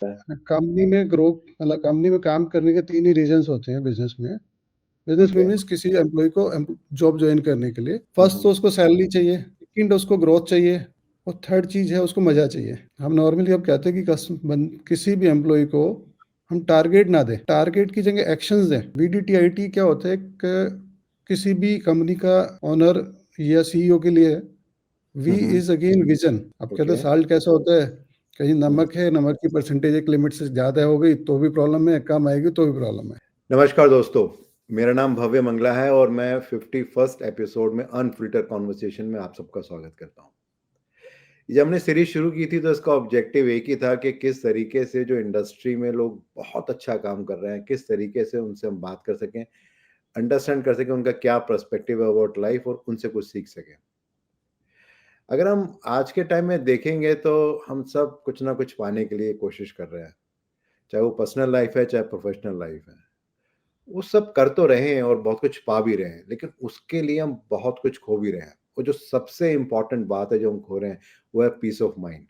Company में grow मतलब company में काम करने के 3 ही रीज़न्स होते हैं बिज़नेस में। बिज़नेस में ओके। मीन्स किसी एम्प्लॉयी को जॉब जॉइन करने के लिए फर्स्ट तो उसको सैलरी चाहिए, सेकंड उसको ग्रोथ चाहिए और थर्ड चीज़ है उसको मज़ा चाहिए। हम नॉर्मली अब कहते हैं कि किसी भी एम्प्लॉयी को हम टारगेट ना दें, टारगेट की जगह एक्शंस दें। VDTIT क्या होता है, किसी भी कंपनी का ओनर या CEO के लिए वी इज अगेन विजन। अब कहते हैं ओके। साल्ट कैसा होता है, कहीं नमक है, नमक की परसेंटेज एक लिमिट से ज़्यादा हो गई तो भी प्रॉब्लम है, कम आएगी तो भी प्रॉब्लम है। नमस्कार दोस्तों, मेरा नाम भव्य मंगला है और मैं 51st एपिसोड में अनफिल्टर कॉन्वर्सेशन में आप सबका स्वागत करता हूं। जब हमने सीरीज शुरू की थी तो इसका ऑब्जेक्टिव एक ही था कि किस तरीके से जो इंडस्ट्री में लोग बहुत अच्छा काम कर रहे हैं, किस तरीके से उनसे हम बात कर सकें, अंडरस्टैंड कर सकें उनका क्या पर्सपेक्टिव है अबाउट लाइफ और उनसे कुछ सीख सकें। अगर हम आज के टाइम में देखेंगे तो हम सब कुछ ना कुछ पाने के लिए कोशिश कर रहे हैं, चाहे वो पर्सनल लाइफ है, चाहे प्रोफेशनल लाइफ है। वो सब कर तो रहे हैं और बहुत कुछ पा भी रहे हैं, लेकिन उसके लिए हम बहुत कुछ खो भी रहे हैं। वो जो सबसे इम्पोर्टेंट बात है जो हम खो रहे हैं, वो है पीस ऑफ माइंड।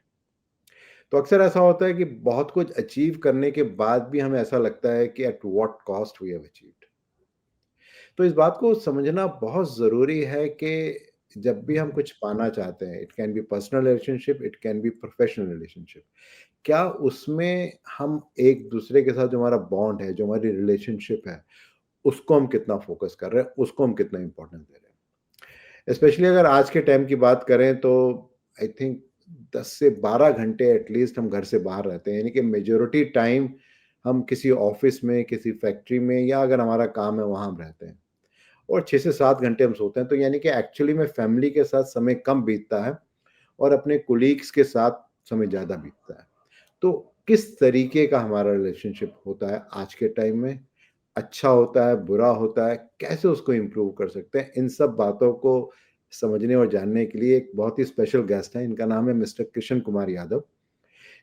तो अक्सर ऐसा होता है कि बहुत कुछ अचीव करने के बाद भी हमें ऐसा लगता है कि at what cost we have achieved. तो इस बात को समझना बहुत ज़रूरी है कि जब भी हम कुछ पाना चाहते हैं, it can be personal relationship, it can be professional relationship, क्या उसमें हम एक दूसरे के साथ जो हमारा बॉन्ड है, जो हमारी रिलेशनशिप है, उसको हम कितना फोकस कर रहे हैं, उसको हम कितना इम्पोर्टेंस दे रहे हैं। स्पेशली अगर आज के टाइम की बात करें तो आई थिंक 10 से 12 घंटे एटलीस्ट हम घर से बाहर रहते हैं, यानी कि मेजोरिटी टाइम हम किसी ऑफिस में, किसी फैक्ट्री में, या अगर हमारा काम है वहाँ हम रहते हैं और 6 से 7 घंटे हम सोते हैं। तो यानी कि एक्चुअली में फैमिली के साथ समय कम बीतता है और अपने कोलीग्स के साथ समय ज़्यादा बीतता है। तो किस तरीके का हमारा रिलेशनशिप होता है आज के टाइम में? अच्छा होता है, बुरा होता है, कैसे उसको इम्प्रूव कर सकते हैं? इन सब बातों को समझने और जानने के लिए एक बहुत ही स्पेशल गेस्ट हैं। इनका नाम है मिस्टर कृष्ण कुमार यादव।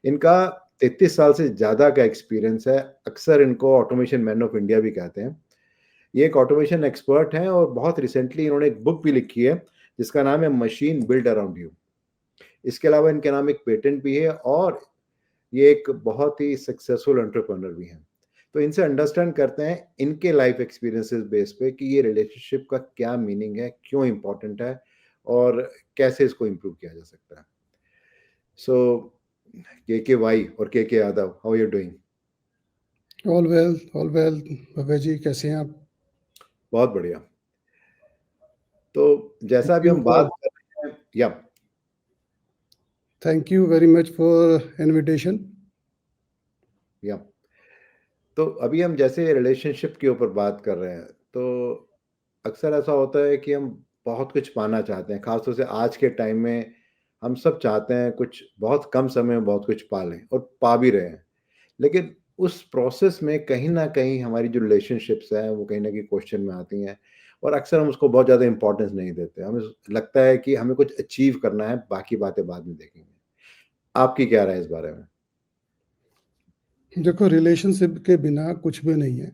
इनका 33 साल से ज़्यादा का एक्सपीरियंस है। अक्सर इनको ऑटोमेशन मैन ऑफ इंडिया भी कहते हैं। ये एक ऑटोमेशन एक्सपर्ट हैं और बहुत रिसेंटली इन्होंने एक बुक भी लिखी है जिसका नाम है मशीन बिल्ड अराउंड यू। इसके अलावा इनके नाम एक पेटेंट भी है और ये एक बहुत ही सक्सेसफुल एंटरप्रेन्योर भी हैं। तो इनसे अंडरस्टैंड करते हैं इनके लाइफ एक्सपीरियंसेस बेस पे कि ये रिलेशनशिप का क्या मीनिंग है, क्यों इम्पोर्टेंट है और कैसे इसको इम्प्रूव किया जा सकता है। सो के वाई और K Yadav, how are you doing? All well. Bhavya ji कैसे हैं आप? बहुत बढ़िया। तो जैसा अभी हम बात कर रहे हैं, या thank you very much for invitation. या तो अभी हम जैसे रिलेशनशिप के ऊपर बात कर रहे हैं, तो अक्सर ऐसा होता है कि हम बहुत कुछ पाना चाहते हैं, खासतौर से आज के टाइम में हम सब चाहते हैं कुछ बहुत कम समय में बहुत कुछ पा लें और पा भी रहे हैं। लेकिन उस प्रोसेस में कहीं न कहीं हमारी जो रिलेशनशिप्स हैं वो कहीं न कहीं क्वेश्चन में आती हैं और अक्सर हम उसको बहुत ज़्यादा इम्पोर्टेंस नहीं देते। हमें लगता है कि हमें कुछ अचीव करना है, बाकी बातें बाद में देखेंगे। आपकी क्या राय है इस बारे में? देखो, रिलेशनशिप के बिना कुछ भी नहीं है।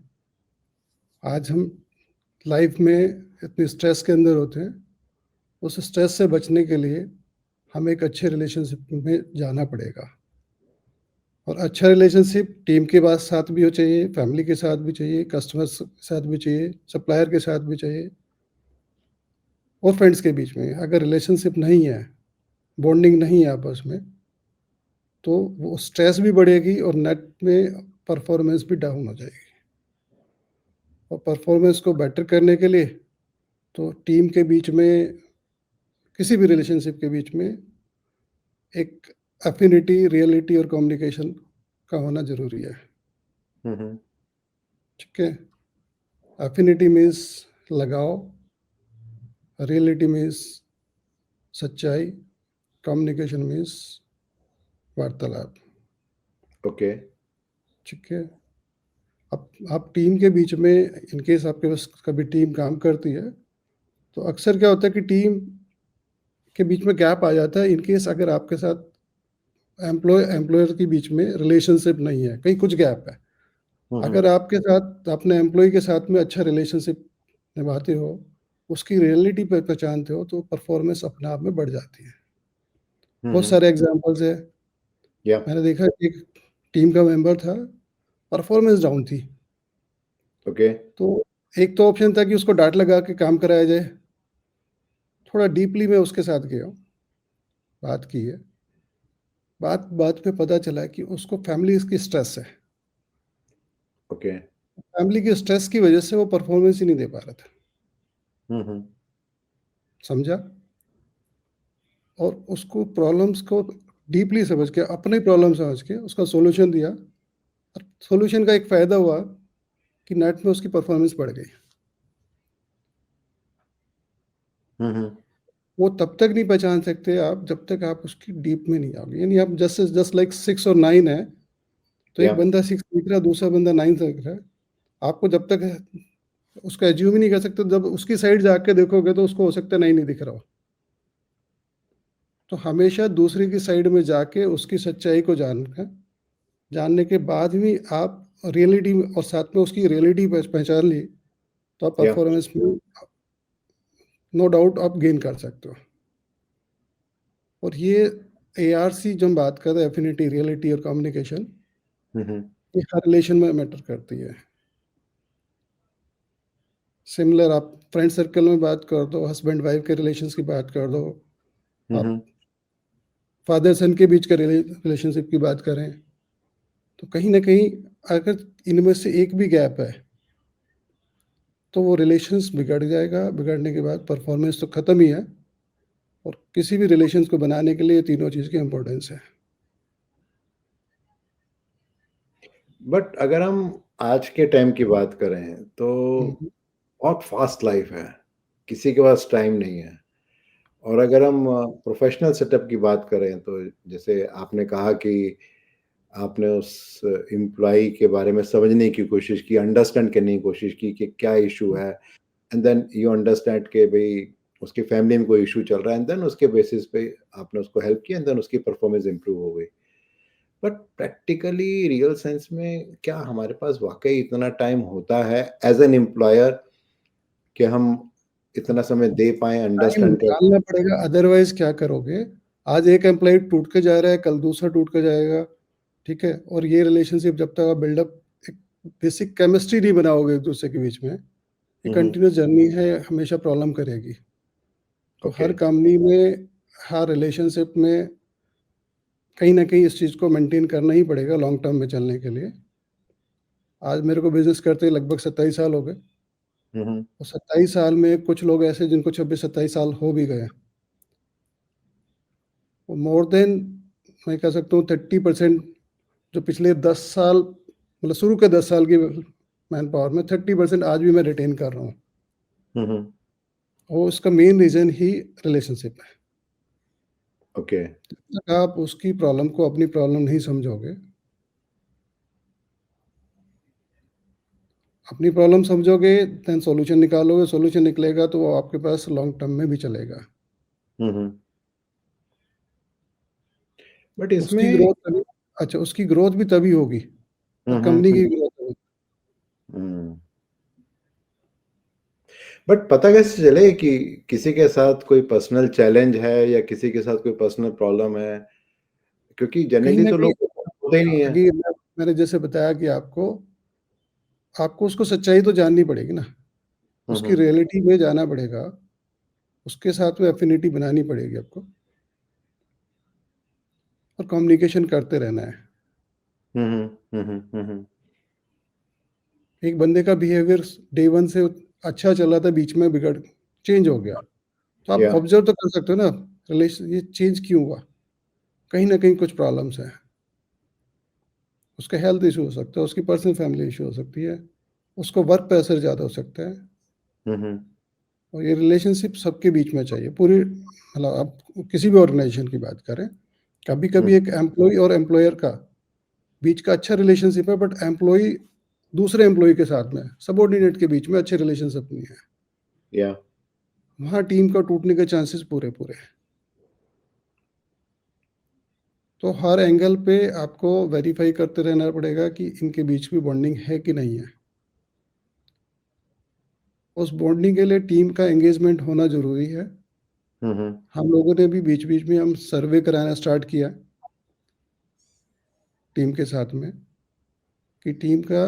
आज हम लाइफ में इतनी स्ट्रेस के अंदर होते हैं, उस स्ट्रेस से बचने के लिए हमें एक अच्छे रिलेशनशिप में जाना पड़ेगा। और अच्छा रिलेशनशिप टीम के बाद साथ भी हो चाहिए, फैमिली के साथ भी चाहिए, कस्टमर्स के साथ भी चाहिए, सप्लायर के साथ भी चाहिए और फ्रेंड्स के बीच में। अगर रिलेशनशिप नहीं है, बॉन्डिंग नहीं है आपस में, तो वो स्ट्रेस भी बढ़ेगी और नेट में परफॉर्मेंस भी डाउन हो जाएगी। और परफॉर्मेंस को बेटर करने के लिए तो टीम के बीच में, किसी भी रिलेशनशिप के बीच में एक एफिनिटी, रियलिटी और कम्युनिकेशन का होना ज़रूरी है। हुँ, हुँ। ठीक है? एफिनिटी मीन्स लगाव, रियलिटी मीन्स सच्चाई, कम्युनिकेशन मीन्स वार्तालाप। ओके। ठीक है? अब टीम के बीच में इनकेस आपके पास कभी टीम काम करती है, तो अक्सर क्या होता है कि टीम के बीच में गैप आ जाता है इनकेस अगर आपके साथ एम्प्लॉयर के बीच में रिलेशनशिप नहीं है, कहीं कुछ गैप है। हुँ, अगर हुँ। आपके साथ अपने एम्प्लॉय के साथ में अच्छा रिलेशनशिप निभाते हो, उसकी रियलिटी पहचानते हो, तो परफॉर्मेंस अपने आप में बढ़ जाती है। हुँ, बहुत हुँ। सारे एग्जांपल्स है। या मैंने देखा कि टीम का मेंबर था, परफॉर्मेंस डाउन थी। ओके। तो एक तो ऑप्शन था कि उसको डाँट लगा के काम कराया जाए। थोड़ा डीपली मैं उसके साथ गया, बात की है। बात बात पे पता चला कि उसको फैमिली की स्ट्रेस है। ओके। फैमिली के स्ट्रेस की वजह से वो परफॉर्मेंस ही नहीं दे पा रहा था। हम्म। समझा? और उसको प्रॉब्लम्स को डीपली समझ के, अपनी प्रॉब्लम समझ के उसका सॉल्यूशन दिया, और सॉल्यूशन का एक फ़ायदा हुआ कि नेट में उसकी परफॉर्मेंस बढ़ गई। हम्म। वो तब तक नहीं पहचान सकते आप जब तक आप उसकी डीप में नहीं आओगे। यानी आप जस्ट लाइक 6 और 9 है, तो या एक बंदा 6 सीख रहा है, दूसरा बंदा 9 सीख रहा है। आपको जब तक उसको एज्यूम ही नहीं कर सकते, जब उसकी साइड जाके देखोगे तो उसको हो सकता है 9 नहीं दिख रहा हो। तो हमेशा दूसरे की साइड में जाके उसकी सच्चाई को जानने के बाद भी आप रियलिटी में, और साथ में उसकी रियलिटी पहचान ली, तो आप या परफॉर्मेंस में नो डाउट आप गेन कर सकते हो। और ये ARC जो हम बात कर रहे हैं, एफिनिटी, रियलिटी और कम्युनिकेशन, हम्म। ये हर रिलेशन में मैटर करती है। सिमिलर आप फ्रेंड सर्कल में बात कर दो, हस्बैंड वाइफ के रिलेशंस की बात कर दो, आप हम्म। फादर सन के बीच का रिलेशनशिप की बात करें, तो कहीं ना कहीं अगर इनमें से एक भी गैप है तो वो रिलेशंस बिगड़ जाएगा। बिगड़ने के बाद परफॉर्मेंस तो ख़त्म ही है। और किसी भी रिलेशंस को बनाने के लिए तीनों चीज़ की इम्पोर्टेंस है। बट अगर हम आज के टाइम की बात करें तो हम्म, बहुत फास्ट लाइफ है, किसी के पास टाइम नहीं है। और अगर हम प्रोफेशनल सेटअप की बात करें तो जैसे आपने कहा कि आपने उस एम्प्लॉई के बारे में समझने की कोशिश की, अंडरस्टैंड करने की कोशिश की कि क्या इशू है, एंड देन यू अंडरस्टैंड कि भई उसकी फैमिली में कोई इशू चल रहा है, एंड देन उसके बेसिस पे आपने उसको हेल्प किया, एंड देन उसकी परफॉर्मेंस इंप्रूव हो गई। बट प्रैक्टिकली रियल सेंस में क्या हमारे पास वाक़ई इतना टाइम होता है एज़ एन एम्प्लॉयर कि हम इतना समय दे पाएँ, टाइम अंडरस्टैंड कर निकालना पड़ेगा, अदरवाइज क्या करोगे? आज एक एम्प्लॉय टूट के जा रहा है, कल दूसरा टूट के जाएगा, ठीक है? और ये रिलेशनशिप जब तक आप बिल्डअप, एक बेसिक केमिस्ट्री नहीं बनाओगे एक दूसरे के बीच में, ये हुँ, हुँ। कंटिन्यूस जर्नी है, हमेशा प्रॉब्लम करेगी। तो ओके। हर कंपनी में, हर रिलेशनशिप में कहीं न कहीं इस चीज़ को मेंटेन करना ही पड़ेगा लॉन्ग टर्म में चलने के लिए। आज मेरे को बिज़नेस करते लगभग 27 साल हो गए, हुँ, हुँ। और 27 साल में कुछ लोग ऐसे जिनको 26-27 साल हो भी गए। वो मोर देन, मैं कह सकता हूँ 30% जो पिछले 10 साल, मतलब शुरू के 10 साल की मैन पावर में 30% आज भी मैं रिटेन कर रहा हूँ। हुँ, हुँ। और उसका मेन रीज़न ही रिलेशनशिप है। ओके। जब तक आप उसकी प्रॉब्लम को अपनी प्रॉब्लम नहीं समझोगे, अपनी प्रॉब्लम समझोगे, देन सॉल्यूशन निकालोगे, सॉल्यूशन निकलेगा तो वो आपके पास लॉन्ग टर्म में भी चलेगा। हुँ, हुँ। बट उसकी इसमें ग्रोथ तभी, अच्छा, उसकी ग्रोथ भी तभी होगी हुँ, जब हुँ, कंपनी हुँ, की ग्रोथ होगी। हुँ। बट पता कैसे चले कि किसी के साथ कोई पर्सनल चैलेंज है या किसी के साथ कोई पर्सनल प्रॉब्लम है? क्योंकि कहीं जनरली न तो कहीं, लोग होते ही नहीं है। अभी मैंने जैसे बताया कि आपको आपको उसको सच्चाई तो जाननी पड़ेगी ना, हुँ, उसकी हुँ। रियलिटी में जाना पड़ेगा, उसके साथ में एफिनिटी बनानी पड़ेगी आपको, और कम्युनिकेशन करते रहना है। हुँ, हुँ। हुँ, हुँ, हुँ, हुँ। एक बंदे का बिहेवियर डे 1 से अच्छा चल रहा था, बीच में बिगड़ चेंज हो गया, तो आप या ऑब्ज़र्व तो कर सकते हो ना, रिलेशन ये चेंज क्यों हुआ? कहीं न कहीं कुछ प्रॉब्लम्स हैं। उसका हेल्थ इश्यू हो सकता है, उसकी पर्सनल फैमिली इश्यू हो सकती है, उसको वर्क प्रेशर ज़्यादा हो सकता है। हुँ, हुँ। और ये रिलेशनशिप सबके बीच में चाहिए, पूरी, मतलब आप किसी भी ऑर्गेनाइज़ेशन की बात करें, हुँ, कभी-कभी एक एम्प्लॉयी और एम्प्लॉयर का बीच का अच्छा रिलेशनशिप है, बट एम्प्लॉयी दूसरे एम्प्लॉयी के साथ में, सबॉर्डिनेट के बीच में अच्छे रिलेशनशिप नहीं है। या वहाँ टीम का टूटने के चांसेस पूरे-पूरे हैं। तो हर एंगल पे आपको वेरीफ़ाई करते रहना पड़ेगा कि इनके बीच में बॉन्डिंग है कि नहीं है। उस बॉन्डिंग के लिए टीम का एंगेजमेंट होना ज़रूरी है। हुँ, हुँ। हम लोगों ने भी बीच-बीच में हम सर्वे कराना स्टार्ट किया। टीम के साथ में कि टीम का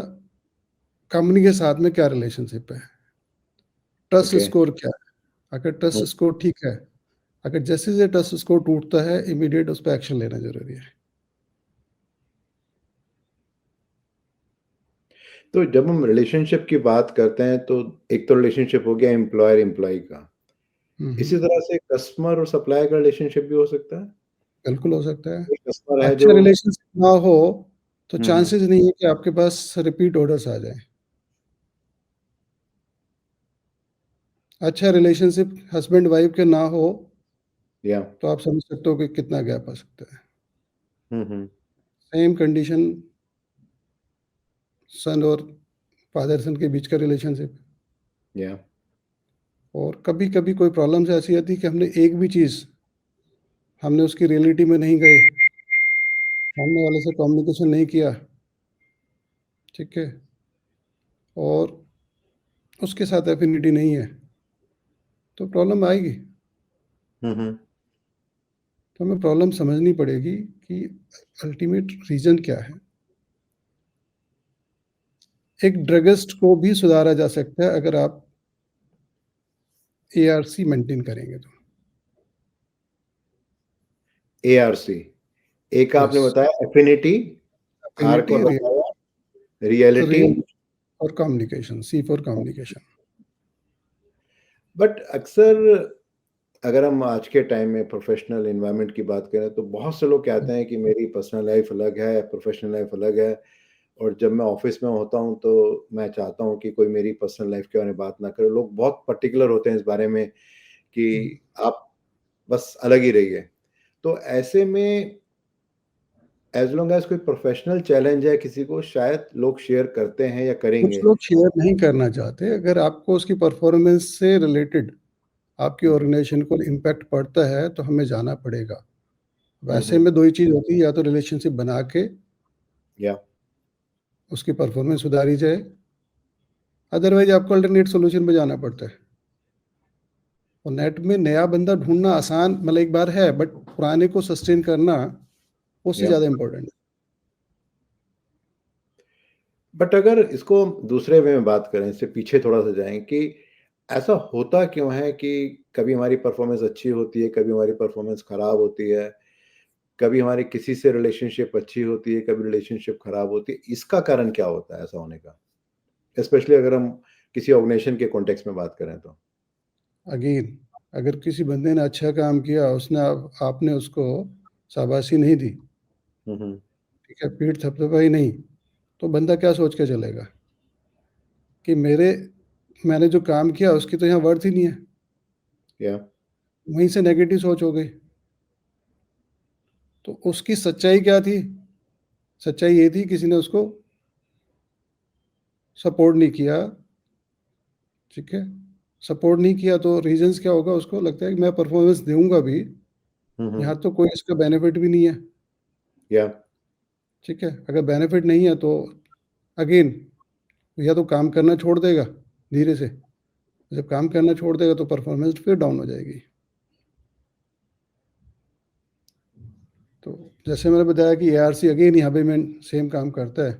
कंपनी के साथ में क्या रिलेशनशिप है, ट्रस्ट ओके। स्कोर क्या है। अगर ट्रस्ट स्कोर ठीक है, अगर जैसे जैसे ट्रस्ट स्कोर टूटता है इमीडिएट उस पर एक्शन लेना जरूरी है। तो जब हम रिलेशनशिप की बात करते हैं तो एक तो रिलेशनशिप हो गया एम्प्लॉयर एम्प्लॉय का, इसी तरह से कस्टमर और सप्लायर का रिलेशनशिप भी हो सकता है? बिल्कुल हो सकता है। कोई कस्टमर है अच्छा जो रिलेशनशिप ना हो तो हुँ, हुँ, चांसेस नहीं है कि आपके पास रिपीट ऑर्डर्स आ जाएँ। अच्छा रिलेशनशिप हस्बैंड वाइफ के ना हो या तो आप समझ सकते हो कि कितना गैप आ सकता है। हुँ, हुँ, सेम कंडीशन सन और फादर सन के बीच का रिलेशनशिप। या और कभी-कभी कोई प्रॉब्लम्स ऐसी आती है कि हमने एक भी चीज़ हमने उसकी रियलिटी में नहीं गए, सामने वाले से कम्युनिकेशन नहीं किया, ठीक है? और उसके साथ एफिनिटी नहीं है, तो प्रॉब्लम आएगी। हुँ, हुँ, तो हमें प्रॉब्लम समझनी पड़ेगी कि अल्टीमेट रीज़न क्या है। एक ड्रगिस्ट को भी सुधारा जा सकता है अगर आप एआरसी मेंटेन करेंगे तो। एआरसी। एक आपने यस, बताया एफिनिटी, आर एफिनिटी, को बताया रियलिटी। रियल और communication, C for communication. But अक्सर अगर हम आज के टाइम में प्रोफ़ेशनल एनवायरनमेंट की बात करें तो बहुत से लोग कहते हैं कि मेरी पर्सनल लाइफ़ अलग है, प्रोफ़ेशनल लाइफ़ अलग है और जब मैं ऑफ़िस में होता हूँ तो मैं चाहता हूँ कि कोई मेरी पर्सनल लाइफ़ के बारे में बात ना करे। लोग बहुत पर्टिकुलर होते हैं इस बारे में हुँ। कि आप बस अलग ही रहिए। तो ऐसे में एज़ लॉन्ग एज़ कोई प्रोफ़ेशनल चैलेंज है किसी को शायद लोग शेयर करते हैं या कुछ करेंगे। लोग शेयर नहीं करना चाहते, अगर आपको उसकी परफॉर्मेंस से रिलेटेड आपकी हुँ, ऑर्गेनाइज़ेशन को इम्पैक्ट पड़ता है, तो हमें जाना पड़ेगा। हुँ, वैसे हुँ, में 2 ही चीज़ होती है, या तो रिलेशनशिप बना के या उसकी परफॉर्मेंस सुधारी जाए, अदरवाइज़ आपको अल्टरनेट सॉल्यूशन पे जाना पड़ता है। और नेट में नया बंदा ढूँढना आसान मतलब एक बार है, बट पुराने को सस्टेन करना उससे या ज़्यादा इम्पोर्टेंट है। बट अगर इसको हम दूसरे वे में बात करें, इससे पीछे थोड़ा-सा जाएँ कि ऐसा होता क्यों है कि कभी हमारी परफ़ॉर्मेंस अच्छी होती है, कभी हमारी परफ़ॉर्मेंस खराब होती है, कभी हमारी किसी से रिलेशनशिप अच्छी होती है, कभी रिलेशनशिप खराब होती है, इसका कारण क्या होता है ऐसा होने का? स्पेशली अगर हम किसी ऑर्गेनाइज़ेशन के कॉन्टेक्स्ट में बात करें तो? अगेन अगर किसी बंदे ने अच्छा काम किया, उसने आपने उसको शाबाशी नहीं दी, हुँ, हुँ। ठीक है, पीठ थपथपाई नहीं, तो बंदा क्या सोच के चलेगा कि मैंने जो काम किया उसकी तो यहाँ वर्थ ही नहीं है। या वहीं से नेगेटिव सोच हो गई। तो उसकी सच्चाई क्या थी? सच्चाई ये थी किसी ने उसको सपोर्ट नहीं किया, ठीक है? सपोर्ट नहीं किया तो रीज़न्स क्या होगा, उसको लगता है कि मैं परफ़ॉर्मेंस दूँगा भी, हुँ, हुँ। यहाँ तो कोई इसका बेनिफिट भी नहीं है, या ठीक है? अगर बेनिफिट नहीं है तो अगेन या तो काम करना छोड़ देगा धीरे से, जब काम करना छोड़ देगा तो परफ़ॉर्मेंस फिर डाउन हो जाएगी। तो जैसे मैंने बताया कि एआरसी अगेन यहाँ पे मैं सेम काम करता है।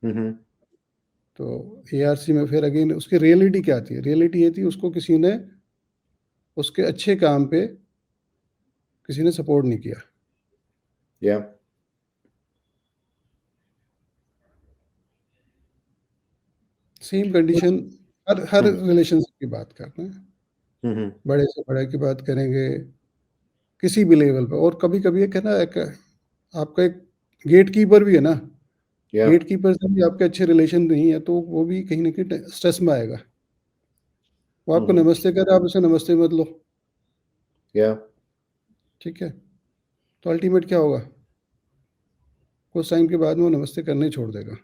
हुँ, हुँ। तो एआरसी में फिर अगेन उसकी रियलिटी क्या थी? रियलिटी ये थी उसको किसी ने उसके अच्छे काम पे किसी ने सपोर्ट नहीं किया। या सेम कंडीशन हर हर हुँ, रिलेशनशिप की बात कर रहे हैं। हुँ, हुँ। बड़े से बड़े की बात करेंगे, किसी भी लेवल पे। और कभी-कभी एक है ना एक आपका एक गेटकीपर भी है ना, या गेटकीपर से भी आपके अच्छे रिलेशन नहीं है, तो वो भी कहीं न कहीं स्ट्रेस में आएगा। वो हुँ, आपको हुँ। नमस्ते कर रहा है, आप उसे नमस्ते मत लो, या ठीक है? तो अल्टीमेट क्या होगा? कुछ टाइम के बाद में वो नमस्ते करना ही छोड़ देगा।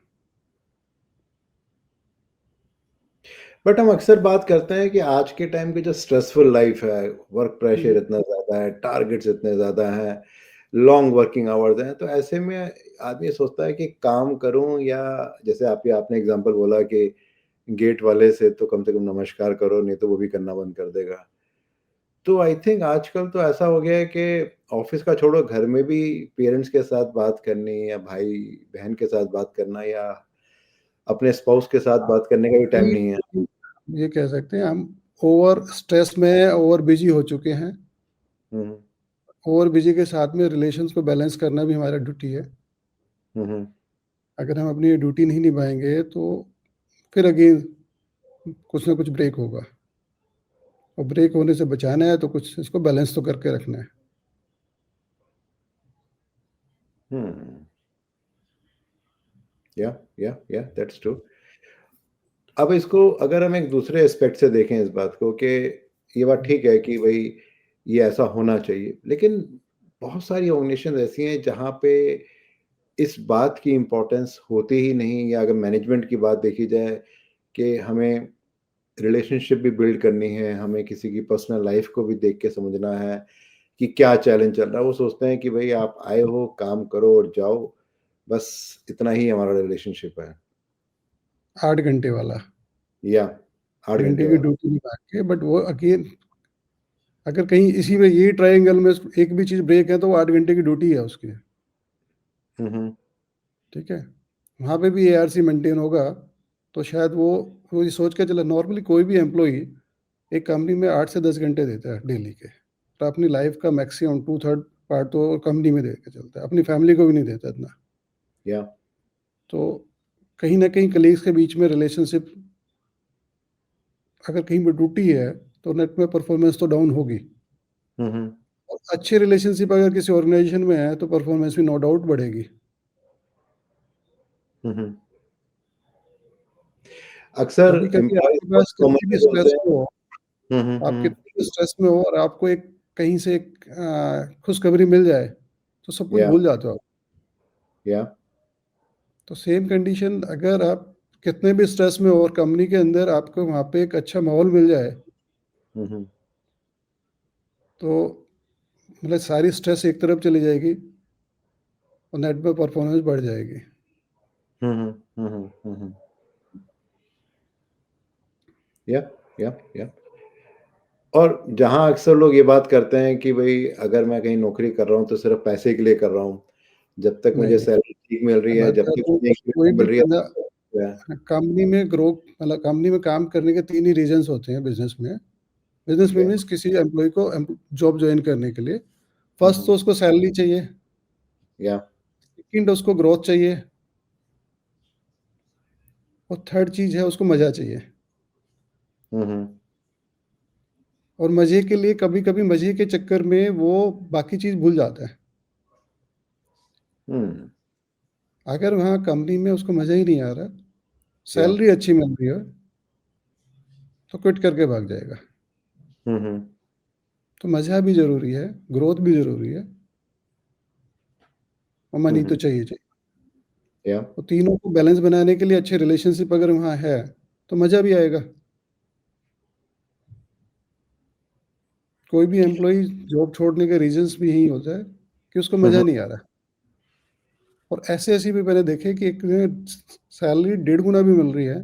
बट हम अक्सर बात करते हैं कि आज के टाइम की जो स्ट्रेसफुल लाइफ है, वर्क प्रेशर हुँ। इतना ज़्यादा है, टारगेट्स इतने ज़्यादा हैं, लॉन्ग वर्किंग आवर्स हैं, तो ऐसे में आदमी सोचता है कि काम करूँ या जैसे आपने एग्ज़ाम्पल बोला कि गेट वाले से तो कम नमस्कार करो, नहीं तो वो भी करना बंद कर देगा। तो आई थिंक आजकल तो ऐसा हो गया है कि ऑफिस का छोड़ो, घर में भी पेरेंट्स के साथ बात करनी या भाई-बहन के साथ बात करना या अपने स्पाउस के साथ बात करने का भी टाइम कि नहीं है। ये कह सकते हैं हम ओवर स्ट्रेस में ओवर बिजी हो चुके हैं। हुँ, हुँ। ओवर बिजी के साथ में रिलेशंस को बैलेंस करना भी हमारा ड्यूटी है। हुँ, हुँ। अगर हम अपनी ये ड्यूटी नहीं निभाएँगे तो फिर अगेन कुछ ना कुछ ब्रेक होगा, और ब्रेक होने से बचाना है तो कुछ इसको बैलेंस तो करके रखना है। हुँ। या दैट्स ट्रू। अब इसको अगर हम एक दूसरे एस्पेक्ट से देखें इस बात को कि ये बात ठीक है कि भई ये ऐसा होना चाहिए। लेकिन बहुत सारी ऑर्गेनाइजेशंस ऐसी हैं जहाँ पे इस बात की इम्पोर्टेंस होती ही नहीं, या अगर मैनेजमेंट की बात देखी जाए कि हमें रिलेशनशिप भी बिल्ड करनी है, हमें किसी की पर्सनल लाइफ़ को भी देख के समझना है कि क्या चैलेंज चल रहा है। वो सोचते हैं कि भई आप आए हो, काम करो और जाओ, बस इतना ही हमारा रिलेशनशिप है। 8 घंटे वाला, या 8 8 घंटे घंटे की वाला। ड्यूटी निभा के, बट वो अगेन अगर कहीं इसी में यही ट्रायंगल में एक भी चीज़ ब्रेक है तो वो 8 घंटे की ड्यूटी है उसकी, हुँ, हुँ। ठीक है? वहाँ पे भी एआरसी मेंटेन होगा, तो शायद वो ये सोच के चले, नॉर्मली कोई भी एम्प्लॉयी एक कंपनी में 8 से 10 घंटे देता है डेली के, तो अपनी लाइफ़ का मैक्सिमम 2/3 पार्ट तो कंपनी में दे के चलता है, अपनी फैमिली को भी नहीं देता इतना। या तो कहीं न कहीं कलीग्स के बीच में रिलेशनशिप अगर कहीं पे टूटी है, तो नेट में परफॉर्मेंस तो डाउन होगी। हुँ, हुँ। और अच्छी रिलेशनशिप अगर किसी ऑर्गेनाइज़ेशन में है, तो परफॉर्मेंस भी नो डाउट बढ़ेगी। हुँ, हुँ। अक्सर कभी-कभी एम्प्लॉइज़ आपके बहुत पास कितनी भी कॉमनली बोलते स्ट्रेस हैं। हो, हुँ, हुँ, आप हुँ। कितनी भी स्ट्रेस में हो और आपको एक कहीं से एक खुशखबरी मिल जाए, तो सब कुछ या भूल जाते हो आप। या तो सेम कंडीशन अगर आप कितने भी स्ट्रेस में हो और कंपनी के अंदर आपको वहाँ पे एक अच्छा माहौल मिल जाए, हुँ, हुँ। तो मतलब सारी स्ट्रेस एक तरफ चली जाएगी और नेट में परफॉर्मेंस बढ़ जाएगी। हुँ, हुँ। हुँ, हुँ। हुँ, हुँ। या या और जहाँ अक्सर लोग ये बात करते हैं कि भई अगर मैं कहीं नौकरी कर रहा हूँ तो सिर्फ़ पैसे के लिए कर रहा हूँ। जब तक मुझे नहीं, सैलरी ठीक मिल रही मैं है, बात जब कर तक रहा हूँ मुझे कोई इंक्रीमेंट भी मिल रही है, बंदा है। कंपनी में ग्रो मतलब कंपनी में काम करने के 3 ही रीज़न्स होते हैं बिज़नेस में। बिज़नेस ठीक में है। मीन्स किसी एम्प्लॉयी को जॉब जॉइन करने के लिए, हुँ, फर्स्ट तो हुँ। उसको सैलरी चाहिए, या सेकंड उसको ग्रोथ चाहिए, और थर्ड चीज़ है उसको मज़ा चाहिए। हुँ, हुँ। और मज़े के लिए कभी-कभी मज़े के चक्कर में वो बाकी चीज़ भूल जाता है। हुँ। अगर वहाँ कंपनी में उसको मज़ा ही नहीं आ रहा, या सैलरी अच्छी मिल रही है, तो क्विट करके भाग जाएगा। हुँ, हुँ। तो मज़ा भी ज़रूरी है, ग्रोथ भी ज़रूरी है, और हुँ, मनी तो हुँ। चाहिए चाहिए। या तो तीनों को बैलेंस बनाने के लिए अच्छे रिलेशनशिप अगर वहाँ है, तो मज़ा भी आएगा। कोई भी एम्प्लॉयी जॉब छोड़ने के रीज़न्स भी यही होता है कि उसको हुँ, मज़ा हुँ। नहीं आ रहा। और ऐसे-ऐसे भी मैंने देखे कि एक ने सैलरी डेढ़ गुना भी मिल रही है,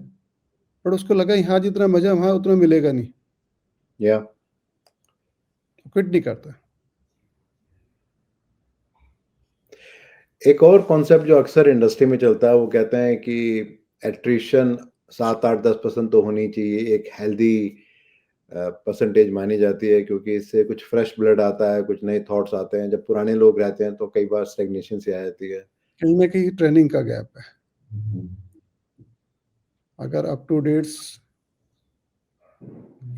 बट उसको लगा यहाँ जितना मज़ा वहाँ उतना मिलेगा नहीं, या तो क्विट नहीं करता। एक और कॉन्सेप्ट जो अक्सर इंडस्ट्री में चलता है, वो कहते हैं कि एट्रिशन 7, 8, 10% तो होनी चाहिए। एक हेल्दी परसेंटेज मानी जाती है, क्योंकि इससे कुछ फ्रेश ब्लड आता है, कुछ नए थॉट्स आते हैं। जब पुराने लोग रहते हैं तो कई बार स्टैग्नेशन सी आ जाती है। कहीं न कहीं ट्रेनिंग का गैप है। हुँ, अगर अप टू डेट्स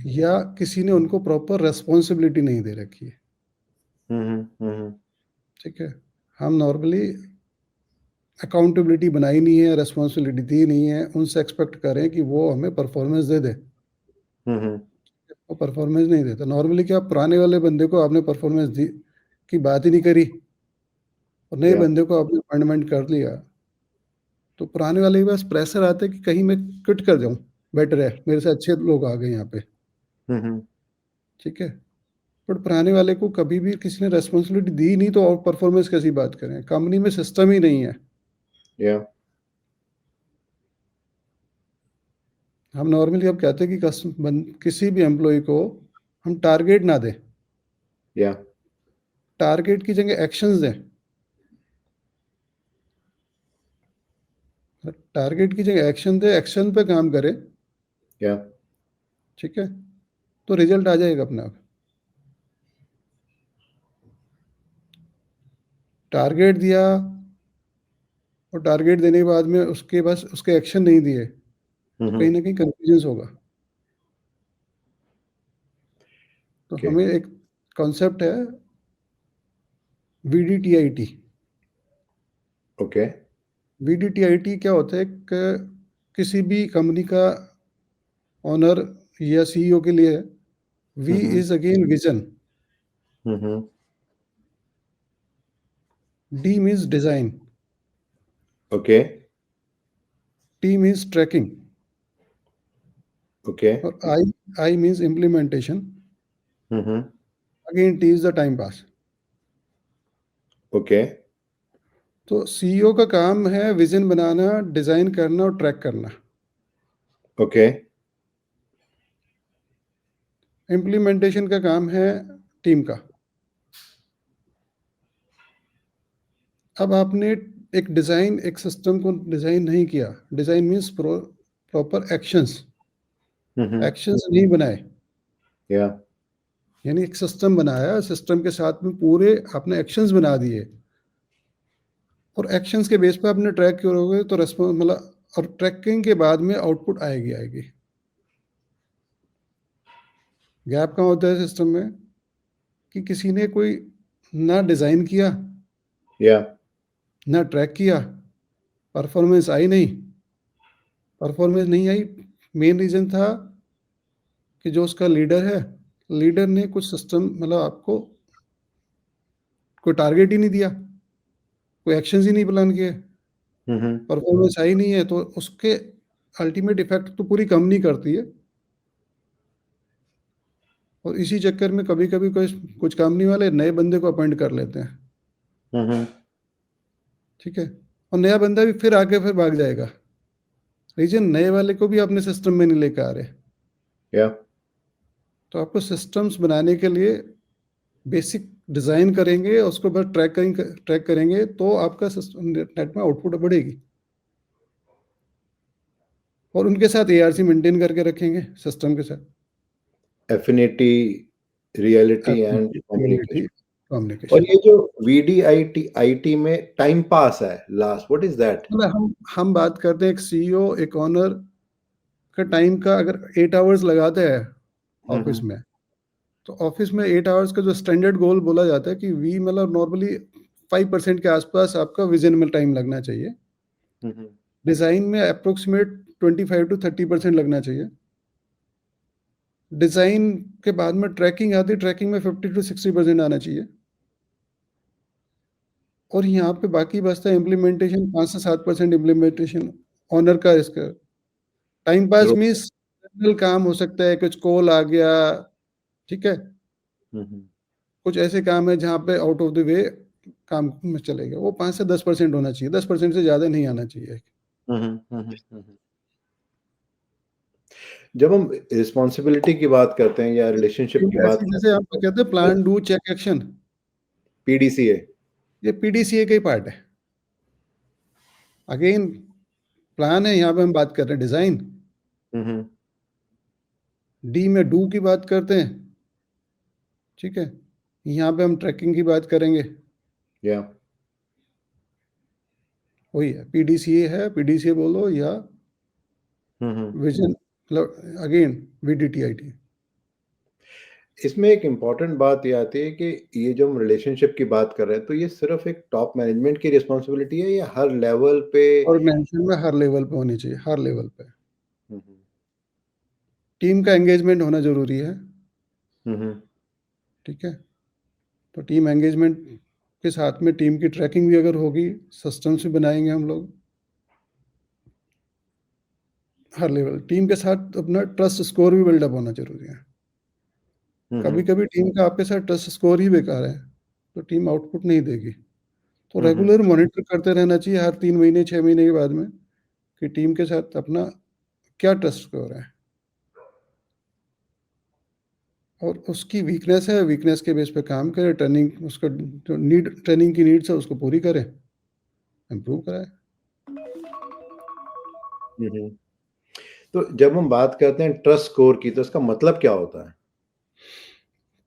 या किसी ने उनको प्रॉपर रिस्पॉन्सिबिलिटी नहीं दे रखी है, हुँ, हुँ, हुँ, हुँ। ठीक है? हम नॉर्मली अकाउंटेबिलिटी बनाई नहीं है, रिस्पॉन्सिबिलिटी दी नहीं है, उनसे एक्सपेक्ट करें कि वो हमें परफॉर्मेंस दे दें। हुँ, हुँ। वो परफॉर्मेंस नहीं देता। नॉर्मली क्या पुराने वाले बंदे को आपने परफॉर्मेंस दी की बात ही नहीं करी, और नए या बंदे को आपने अपॉइंटमेंट कर लिया, तो पुराने वाले के पास प्रेशर आता है कि कहीं मैं क्विट कर जाऊँ, बेटर है, मेरे से अच्छे लोग आ गए यहाँ पे, हुँ, हुँ। ठीक है? बट पुराने वाले को कभी भी किसी ने रिस्पॉन्सिबिलिटी दी नहीं, तो और परफॉर्मेंस कैसी बात करें? कंपनी में सिस्टम ही नहीं है। या हम नॉर्मली अब कहते हैं कि किसी भी एम्प्लॉयी को हम टारगेट ना दें। या टारगेट की जगह एक्शंस दें, टारगेट की जगह एक्शन दे, एक्शन पे काम करें, या ठीक है, तो रिजल्ट आ जाएगा अपने आप। टारगेट दिया और टारगेट देने के बाद में उसके बस उसके एक्शन नहीं दिए तो कहीं ना कहीं कंफ्यूजन होगा। तो Okay. हमें एक कॉन्सेप्ट है VDTIT। ओके VDTIT क्या होता है? किसी भी कंपनी का ऑनर या CEO के लिए V is again vision, D means design, okay T means tracking okay और I means implementation, again T is the time pass. Okay तो CEO का काम है विजन बनाना, डिजाइन करना और ट्रैक करना। ओके इम्प्लीमेंटेशन का काम है टीम का। अब आपने एक डिजाइन, एक सिस्टम को डिजाइन नहीं किया, design means proper actions, actions नहीं बनाए, या यानी एक सिस्टम बनाया, सिस्टम के साथ में पूरे आपने एक्शंस बना दिए और एक्शंस के बेस पे आपने ट्रैक करोगे तो रेस्पॉन्स मतलब, और ट्रैकिंग के बाद में आउटपुट आएगी। गैप कहाँ होता है सिस्टम में कि किसी ने कोई ना डिजाइन किया, या ना ट्रैक किया, परफॉर्मेंस आई नहीं। परफॉर्मेंस नहीं आई, मेन रीजन था कि जो उसका लीडर है, लीडर ने कुछ सिस्टम मतलब आपको कोई टारगेट ही नहीं दिया, कोई एक्शंस ही नहीं प्लान किए, परफॉर्मेंस आई नहीं है, तो उसके अल्टीमेट इफेक्ट तो पूरी कंपनी करती है। और इसी चक्कर में कभी कभी कोई कुछ कंपनी वाले नए बंदे को अपॉइंट कर लेते हैं, ठीक है, और नया बंदा भी फिर आके फिर भाग जाएगा। रीजन नए वाले को भी अपने सिस्टम में नहीं लेकर आ रहे। या तो आपको सिस्टम्स बनाने के लिए बेसिक डिजाइन करेंगे, उसको बस ट्रैक करेंगे तो आपका सिस्टम नेट में आउटपुट बढ़ेगी। और उनके साथ ARC मेंटेन करके रखेंगे सिस्टम के साथ, affinity reality and reality communication. और कम्युनिकेशन। ये जो VDIT आईटी में टाइम पास है लास्ट, व्हाट इज दैट? मतलब हम बात करते हैं एक CEO, एक ऑनर का टाइम का अगर 8 आवर्स लगाते हैं ऑफिस में, तो ऑफिस में 8 आवर्स का जो स्टैंडर्ड गोल बोला जाता है कि वी मतलब नॉर्मली 5% के आसपास आपका विजन में टाइम लगना चाहिए। डिजाइन में अप्रोक्सीमेट 25 to 30% लगना चाहिए। डिजाइन के बाद में ट्रैकिंग आती है, ट्रैकिंग में 50 to 60% आना चाहिए। और यहाँ पे बाकी बचता है इम्प्लीमेंटेशन, 5 से 7% इम्प्लीमेंटेशन ऑनर का। इसका टाइम पास मीन्स जनरल काम हो सकता है, कुछ कॉल आ गया, ठीक है, कुछ ऐसे काम है जहाँ पे आउट ऑफ द वे काम में चलेगा, वो 5 से 10% होना चाहिए, 10% से ज्यादा नहीं आना चाहिए। जब हम रिस्पॉन्सिबिलिटी की बात करते हैं या रिलेशनशिप की बात ऐसे जैसे करते आप कहते हैं प्लान डू चेक एक्शन, हैं, PDCA। ये PDCA का ही पार्ट है। अगेन प्लान है, यहाँ पे हम बात कर रहे हैं डिजाइन। डी में डू की बात करते हैं, ठीक है, यहाँ पे हम ट्रैकिंग की बात करेंगे। या वही है, PDCA बोलो या विजन, मतलब अगेन VDTIT। इसमें एक इम्पॉर्टेंट बात ये आती है कि ये जो हम रिलेशनशिप की बात कर रहे हैं, तो ये सिर्फ एक टॉप मैनेजमेंट की रिस्पॉन्सिबिलिटी है या हर लेवल पे? ऑर्गेनाइजेशन में हर लेवल पे होनी चाहिए, हर लेवल पे। हम्म, टीम का एंगेजमेंट होना जरूरी है, हम्म, ठीक है। तो टीम एंगेजमेंट के साथ में टीम की ट्रैकिंग भी अगर होगी, सिस्टम्स भी बनाएंगे हम लोग हर लेवल। टीम के साथ अपना ट्रस्ट स्कोर भी बिल्डअप होना जरूरी है। कभी कभी टीम का आपके साथ ट्रस्ट स्कोर ही बेकार है तो टीम आउटपुट नहीं देगी। तो रेगुलर मॉनिटर करते रहना चाहिए हर 3 महीने 6 महीने के बाद में कि टीम के साथ अपना क्या ट्रस्ट स्कोर है। और उसकी वीकनेस है, वीकनेस के बेस पे काम करे, ट्रेनिंग उसका जो ट्रेनिंग की नीड्स है उसको पूरी करे, इम्प्रूव कराए। तो जब हम बात करते हैं ट्रस्ट स्कोर की, तो इसका मतलब क्या होता है?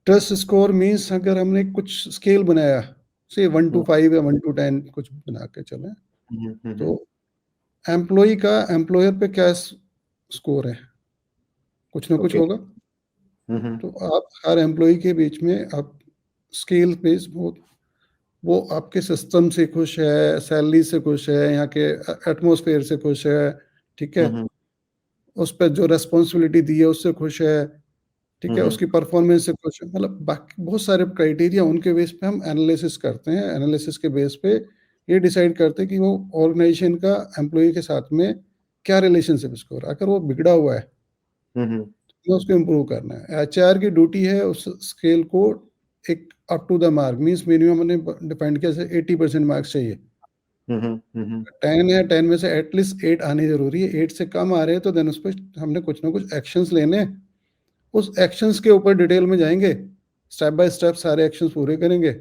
ट्रस्ट स्कोर मीन्स अगर हमने कुछ स्केल बनाया, से 1 टू 5 या 1 टू 10 कुछ बना के चले, तो एम्प्लॉई का एम्प्लॉयर पे क्या स्कोर है, कुछ ना कुछ ओके। होगा। तो आप हर एम्प्लॉई के बीच में आप स्केल बेस वो आपके सिस्टम से खुश है, सैलरी से खुश है, यहाँ के एटमॉस्फेयर से खुश है, ठीक है? उस पे जो रिस्पॉन्सिबिलिटी दी है उससे खुश है, ठीक है? उसकी परफॉर्मेंस से खुश है, मतलब बाकी बहुत सारे क्राइटेरिया उनके बेस पे हम एनालिसिस करते हैं। एनालिसिस के बेस पे ये डिसाइड करते हैं कि वो ऑर्गेनाइजेशन का एम्प्लॉई के साथ में क्या रिलेशनशिप स्कोर, अगर वो बिगड़ा हुआ है तो उसको इम्प्रूव करना है। एचआर की ड्यूटी है उस स्केल को एक up to the mark means minimum हमने डिफाइंड किया जैसे 80% मार्क्स चाहिए। 10 है, 10 में से एटलीस्ट 8 आने ज़रूरी है, 8 से कम आ रहे हैं तो देन उस पे हमने कुछ ना कुछ एक्शंस लेने हैं। उस एक्शंस के ऊपर डिटेल में जाएँगे, स्टेप बाय स्टेप सारे एक्शंस पूरे करेंगे,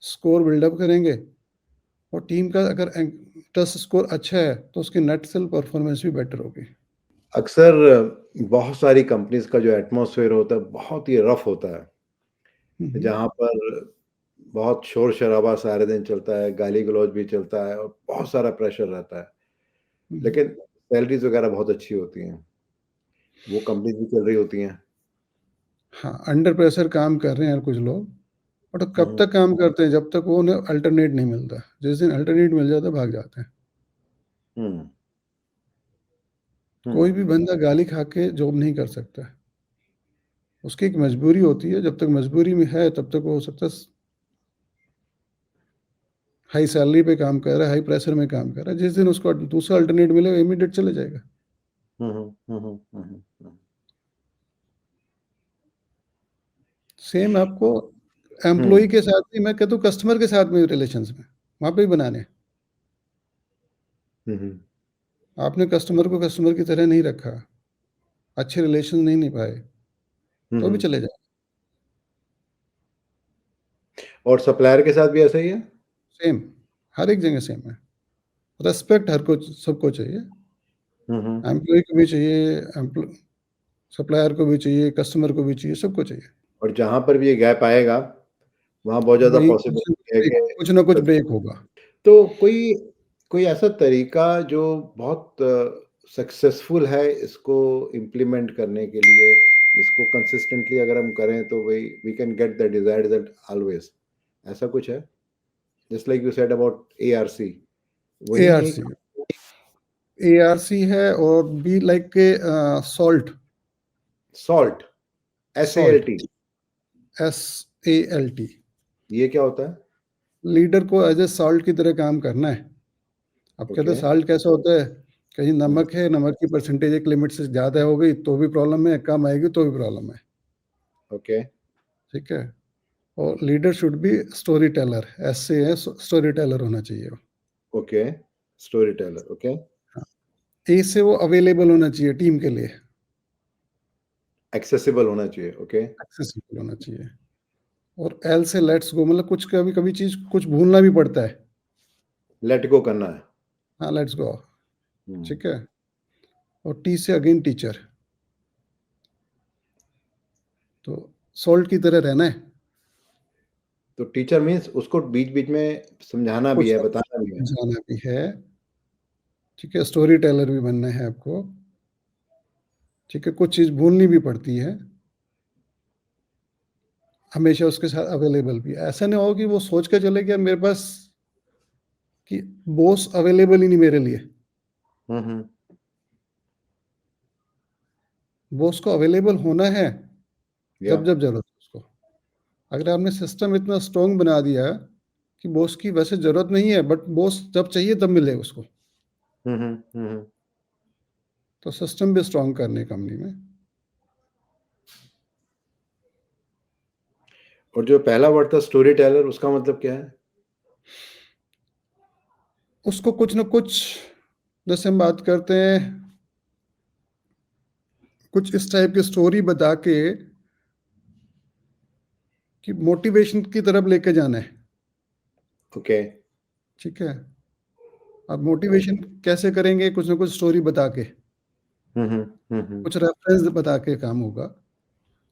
स्कोर बिल्डअप करेंगे और टीम का अगर ट्रस्ट स्कोर अच्छा है तो उसकी नेट सेल परफॉर्मेंस भी बेटर होगी। अक्सर बहुत सारी कंपनीज़ का जो एटमॉस्फेयर होता है, बहुत ही रफ़ होता है, हुँ, हुँ। जहाँ पर बहुत शोर-शराबा सारे दिन चलता है, गाली-गलौज भी चलता है और बहुत सारा प्रेशर रहता है। हुँ, हुँ। लेकिन सैलरीज़ वगैरह बहुत अच्छी होती हैं, वो कंपनीज़ भी चल रही होती हैं। हाँ, अंडर प्रेशर काम कर रहे हैं कुछ लोग, बट वो कब हुँ, तक काम करते हैं जब तक वो उन्हें अल्टरनेट नहीं मिलता। जिस दिन अल्टरनेट मिल जाता है भाग जाते हैं। हुँ, हुँ, कोई भी बंदा गाली खा के जॉब नहीं कर सकता। उसकी एक मजबूरी होती है, जब तक मजबूरी में है तब तक वो हो सकता है हाई सैलरी पे काम कर रहा है, हाई प्रेशर में काम कर रहा है। जिस दिन उसको दूसरा अल्टरनेट मिलेगा इमीडिएट चले जाएगा। हुँ, हुँ, हुँ, हुँ, हुँ, हुँ, सेम आपको हुँ, एम्प्लॉयी के साथ भी मैं कहता हूँ कस्टमर के साथ में भी रिलेशंस में, वहाँ पे भी बनाने हैं। हुँ, हुँ, आपने कस्टमर को कस्टमर की तरह नहीं रखा, अच्छे रिलेशन नहीं निभाए, हुँ, तो भी हुँ। चले जाओ। और सप्लायर के साथ भी ऐसा ही है? सेम, हर एक जगह सेम है। रिस्पेक्ट हर को सबको चाहिए। हुँ, हुँ। एम्प्लॉयी को भी चाहिए, सप्लायर को भी चाहिए, कस्टमर को भी चाहिए, सबको चाहिए। और जहाँ पर भी ये गैप आएगा, वहाँ बहुत ज़्यादा वहीं पॉसिबिलिटी है कि कुछ ना कुछ दिक्कत। ब्रेक होगा। तो कोई कोई ऐसा तरीका जो बहुत सक्सेसफुल है इसको इम्प्लीमेंट करने के लिए, जिसको कंसिस्टेंटली अगर हम करें तो we can get the desired result always, ऐसा कुछ है? Just like you said about ARC, वही एक एआरसी एआरसी है और बी लाइक के salt salt, salt SALT, SALT ये क्या होता है? लीडर को एज ए सॉल्ट की तरह काम करना है। अब कहते ओके। हैं सॉल्ट कैसा होता है, कहीं हम्म, नमक है, नमक की परसेंटेज एक लिमिट से ज़्यादा हो गई तो भी प्रॉब्लम है, कम आएगी तो भी प्रॉब्लम है, ओके। ठीक है? और leader should be story teller, ऐसे है स्टोरी टेलर होना चाहिए वो। Okay, story teller, okay. हाँ, ए से वो अवेलेबल होना चाहिए टीम के लिए, एक्सेसिबल होना चाहिए, ओके। एक्सेसिबल होना चाहिए। और एल से लेट्स गो, मतलब कुछ कभी-कभी चीज़ कुछ भूलना भी पड़ता है। लेट गो करना है। हाँ, लेट्स गो, हम्म, ठीक है? और टी से अगेन टीचर, तो सॉल्ट की तरह रहना है। तो टीचर मीन्स उसको बीच बीच में समझाना भी कुछ है, ना कुछ बताना भी है। समझाना भी है, ठीक है? स्टोरी टेलर भी बनना है आपको, ठीक है? कुछ चीज़ भूलनी भी पड़ती है, हमेशा उसके साथ अवेलेबल भी। ऐसा नहीं हो कि वो सोच के चले गया मेरे पास कि बॉस अवेलेबल ही नहीं मेरे लिए। हम्म। बॉस को अवेलेबल होना है या जब-जब ज़रूरत है उसको। अगर आपने सिस्टम इतना स्ट्रॉन्ग बना दिया कि बॉस की वैसे ज़रूरत नहीं है, बट बॉस जब चाहिए तब मिले उसको, हम्म। तो सिस्टम भी स्ट्रॉन्ग करने कंपनी में। और जो पहला वर्ड था स्टोरी टेलर, उसका मतलब क्या है? उसको कुछ न कुछ, जैसे हम बात करते हैं, कुछ इस टाइप की स्टोरी बता के कि मोटिवेशन की तरफ लेके जाना है। ओके। ठीक है, अब मोटिवेशन कैसे करेंगे? कुछ ना कुछ स्टोरी बता के, कुछ रेफरेंस बता के काम होगा।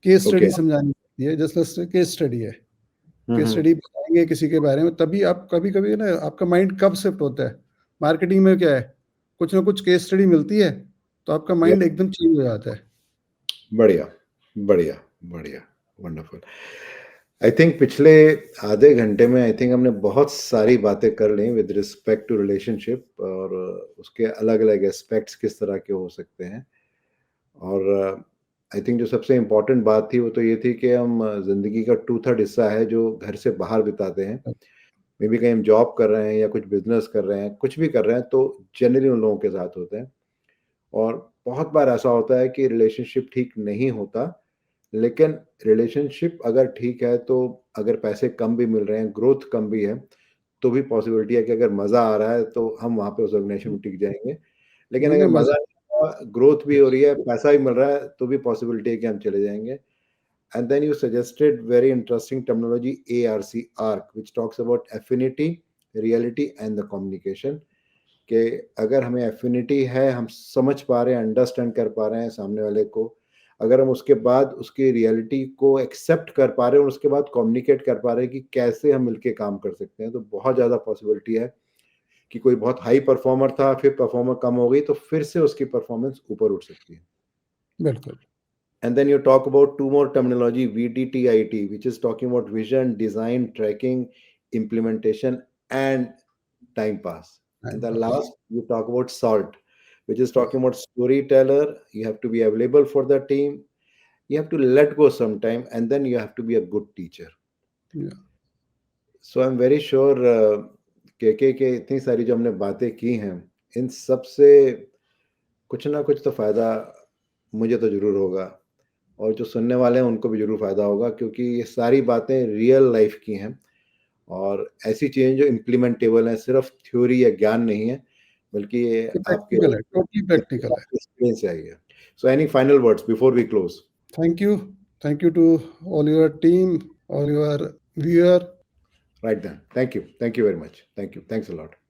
Case okay. स्टडी समझानी पड़ती है, जस्ट केस स्टडी है। केस हम्म। स्टडी बताएंगे किसी के बारे में, तभी आप कभी-कभी ना आपका माइंड कब शिफ्ट होता है। मार्केटिंग में क्या है, कुछ ना कुछ केस स्टडी मिलती है, तो आपका माइंड एकदम चेंज हो जाता है। बढ़िया, बढ़िया, बढ़िया, वंडरफुल। आई थिंक पिछले आधे घंटे में आई थिंक हमने बहुत सारी बातें कर ली विद रिस्पेक्ट टू रिलेशनशिप, और उसके अलग-अलग एस्पेक्ट्स किस तरह के हो सकते हैं। और आई थिंक जो सबसे इम्पोर्टेंट बात थी वो तो ये थी कि हम ज़िंदगी का 2/3 हिस्सा है जो घर से बाहर बिताते हैं। मे बी कहीं हम जॉब कर रहे हैं या कुछ बिज़नेस कर रहे हैं, कुछ भी कर रहे हैं, तो जनरली उन लोगों के साथ होते हैं। और बहुत बार ऐसा होता है कि रिलेशनशिप ठीक नहीं होता, लेकिन रिलेशनशिप अगर ठीक है तो अगर पैसे कम भी मिल रहे हैं, ग्रोथ कम भी है, तो भी पॉसिबिलिटी है कि अगर मज़ा आ रहा है तो हम वहाँ पे उस ऑर्गेनाइजेशन में टिक जाएँगे। लेकिन वही अगर ना मज़ा मज़ा। नहीं आ रहा, ग्रोथ भी हो रही है, पैसा भी मिल रहा है, तो भी पॉसिबिलिटी है कि हम चले जाएँगे। And then you suggested very interesting terminology, ARC, ARC, which talks about affinity, reality and the communication. कि अगर हमें एफिनिटी है, हम समझ पा रहे हैं, अंडरस्टैंड कर पा रहे हैं सामने वाले को, अगर हम उसके बाद उसकी रियलिटी को एक्सेप्ट कर पा रहे हैं और उसके बाद कम्युनिकेट कर पा रहे हैं कि कैसे हम मिलके काम कर सकते हैं, तो बहुत ज़्यादा पॉसिबिलिटी है कि कोई बहुत हाई परफॉर्मर था, फिर परफॉर्मर कम हो गई, तो फिर से उसकी परफॉर्मेंस ऊपर उठ सकती है। बिल्कुल। And then you talk about two more terminology, VDTIT, which is talking about vision, design, tracking, implementation, and time pass. And the last, you talk about SALT, which is talking about storyteller. You have to be available for the team. You have to let go sometime, and then you have to be a good teacher. Yeah. So I'm very sure के इतनी सारी जो हमने बातें की हैं, इन सब से कुछ ना कुछ तो फ़ायदा मुझे तो ज़रूर होगा, और जो सुनने वाले हैं उनको भी ज़रूर फ़ायदा होगा, क्योंकि ये सारी बातें रियल लाइफ़ की हैं और ऐसी चीज़ें जो इम्प्लीमेंटेबल हैं, सिर्फ़ थ्योरी या ज्ञान नहीं है, बल्कि ये ये आपके प्रैक्टिकल है, टोटली प्रैक्टिकल है। एक्सपीरियंस से आई है। So any final words before we close? Thank you. Thank you to all your team, all your viewer. Right then. Thank you. Thank you very much. Thank you. Thanks a lot.